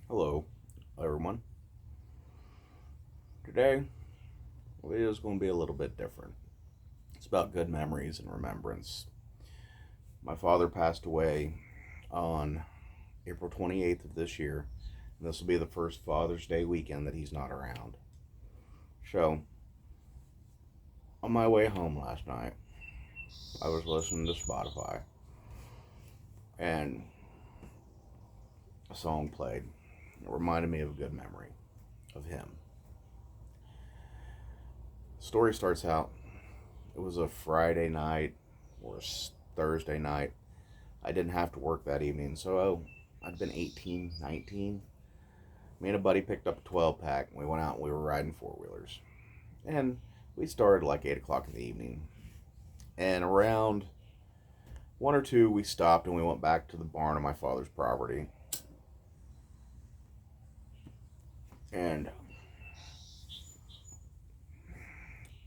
Hello, everyone. Today, the video is going to be a little bit different. It's about good memories and remembrance. My father passed away on April 28th of this year, and this will be the first Father's Day weekend that he's not around. So, on my way home last night, I was listening to Spotify, and a song played. It reminded me of a good memory of him. The story starts out, it was a Friday night or a Thursday night. I didn't have to work that evening, so I'd been 18, 19. Me and a buddy picked up a 12 pack, and we went out and we were riding four wheelers. And we started like 8 o'clock in the evening. And around 1 or 2, we stopped and we went back to the barn on my father's property. And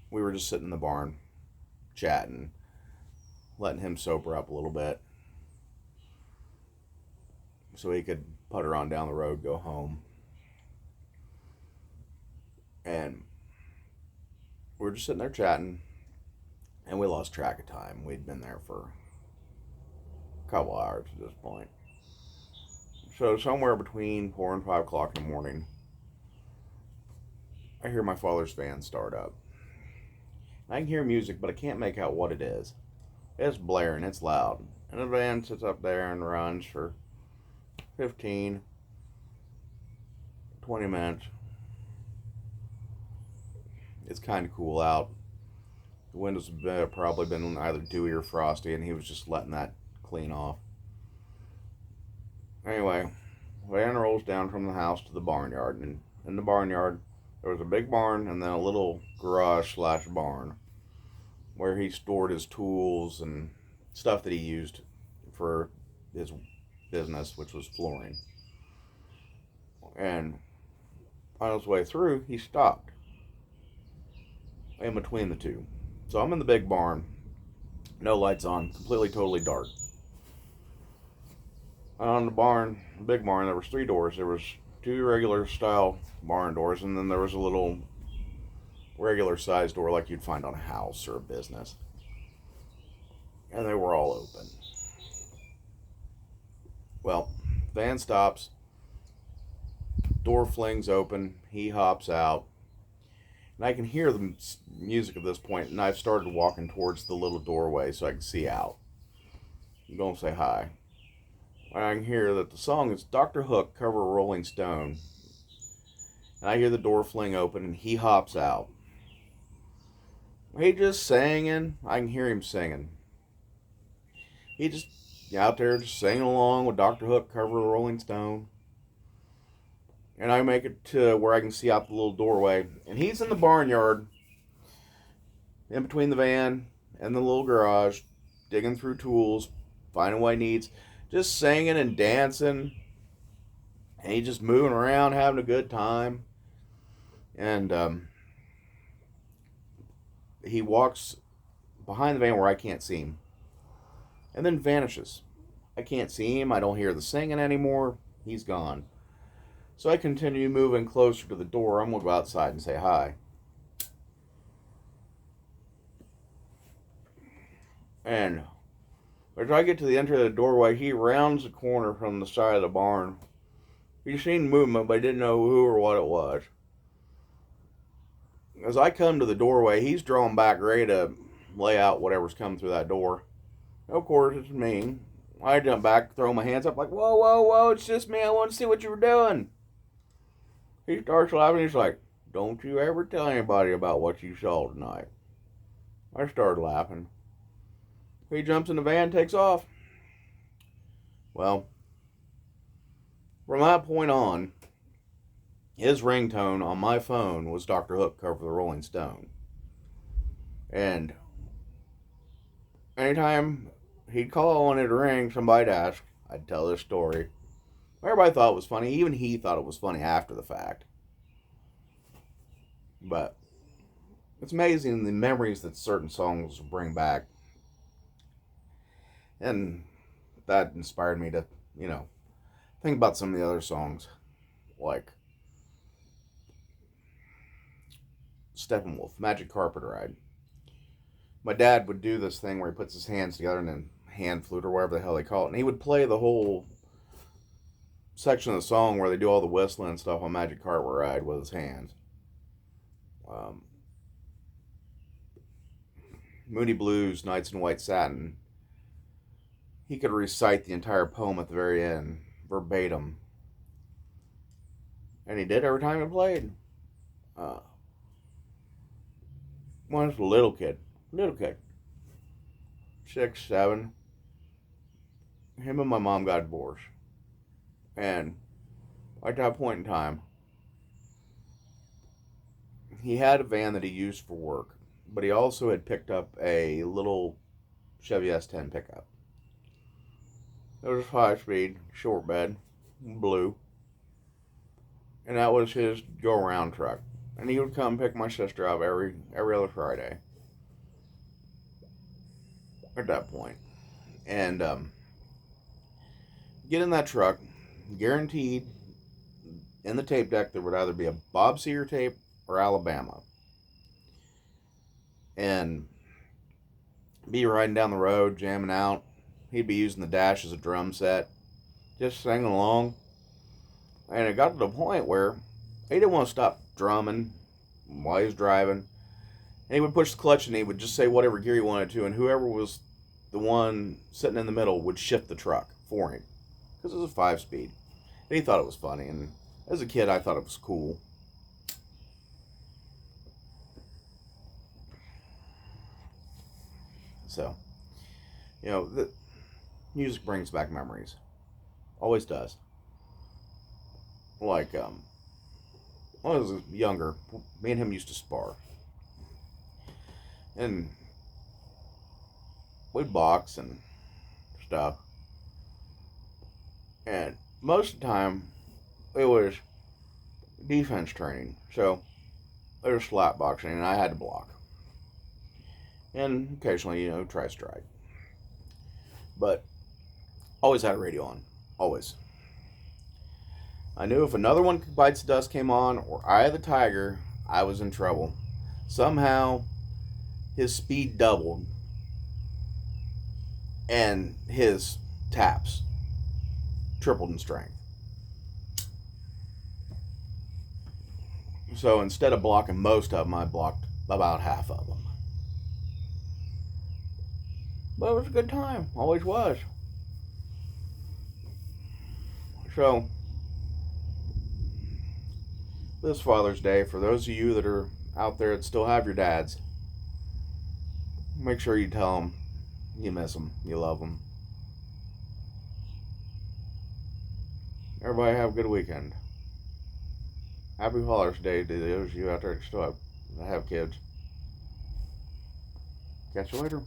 we were just sitting in the barn, chatting, letting him sober up a little bit so he could putter on down the road, go home. And we were just sitting there chatting, and we lost track of time. We'd been there for a couple hours at this point. So somewhere between 4 and 5 o'clock in the morning, I hear my father's van start up. I can hear music, but I can't make out what it is. It's blaring, it's loud. And the van sits up there and runs for 15, 20 minutes. It's kind of cool out. The windows have probably been either dewy or frosty, and he was just letting that clean off. Anyway, the van rolls down from the house to the barnyard, and in the barnyard there was a big barn and then a little garage slash barn where he stored his tools and stuff that he used for his business, which was flooring. And on his way through, he stopped in between the two. So I'm in the big barn, no lights on, completely, totally dark. On the big barn, there was 3 doors. There was 2 regular style barn doors, and then there was a little regular sized door like you'd find on a house or a business. And they were all open. Well, van stops, door flings open, he hops out, and I can hear the music at this point, and I've started walking towards the little doorway so I can see out. I'm going to say hi. And I can hear that the song is Dr. Hook, cover Rolling Stone. And I hear the door fling open, and he hops out. He just singing. I can hear him singing. He just out there just singing along with Dr. Hook, cover Rolling Stone. And I make it to where I can see out the little doorway. And he's in the barnyard, in between the van and the little garage, digging through tools, finding what he needs, just singing and dancing. And he's just moving around, having a good time. And he walks behind the van where I can't see him, and then vanishes. I can't see him. I don't hear the singing anymore. He's gone. So I continue moving closer to the door. I'm going to go outside and say hi. And as I get to the entry of the doorway, he rounds the corner from the side of the barn. He seen movement, but I didn't know who or what it was. As I come to the doorway, he's drawing back, ready to lay out whatever's coming through that door. Of course, it's me. I jump back, throw my hands up like, whoa, whoa, whoa, it's just me. I want to see what you were doing. He starts laughing. He's like, don't you ever tell anybody about what you saw tonight. I started laughing. He jumps in the van, takes off. Well, from that point on, his ringtone on my phone was Dr. Hook, cover the Rolling Stone. And anytime he'd call and it'd ring, somebody'd ask, I'd tell this story. Everybody thought it was funny. Even he thought it was funny after the fact. But it's amazing the memories that certain songs bring back. And that inspired me to, think about some of the other songs. like Steppenwolf, Magic Carpet Ride. My dad would do this thing where he puts his hands together and then hand flute or whatever the hell they call it, and he would play the whole section of the song where they do all the whistling and stuff on Magic Carpet Ride with his hands. Moody Blues, Nights in White Satin. He could recite the entire poem at the very end, verbatim. And he did every time he played. When I was a little kid, 6, 7, him and my mom got divorced. And at that point in time, he had a van that he used for work, but he also had picked up a little Chevy S10 pickup. It was a 5-speed, short bed, blue. And that was his go-around truck. And he would come pick my sister up every other Friday. At that point. And get in that truck, guaranteed in the tape deck there would either be a Bob Seger tape or Alabama. And be riding down the road, jamming out. He'd be using the dash as a drum set, just singing along. And it got to the point where he didn't want to stop drumming while he was driving. And he would push the clutch and he would just say whatever gear he wanted to, and whoever was the one sitting in the middle would shift the truck for him. Because it was a 5-speed. And he thought it was funny. And as a kid, I thought it was cool. So, the music brings back memories. Always does. Like, when I was younger, me and him used to spar. And we'd box and stuff. And most of the time, it was defense training. So, there was slap boxing, and I had to block. And occasionally, try strike. But always had a radio on. Always. I knew if Another One Bites the Dust came on, or Eye of the Tiger, I was in trouble. Somehow, his speed doubled. And his taps tripled in strength. So instead of blocking most of them, I blocked about half of them. But it was a good time. Always was. So, this Father's Day, for those of you that are out there that still have your dads, make sure you tell them you miss them, you love them. Everybody have a good weekend. Happy Father's Day to those of you out there that still have kids. Catch you later.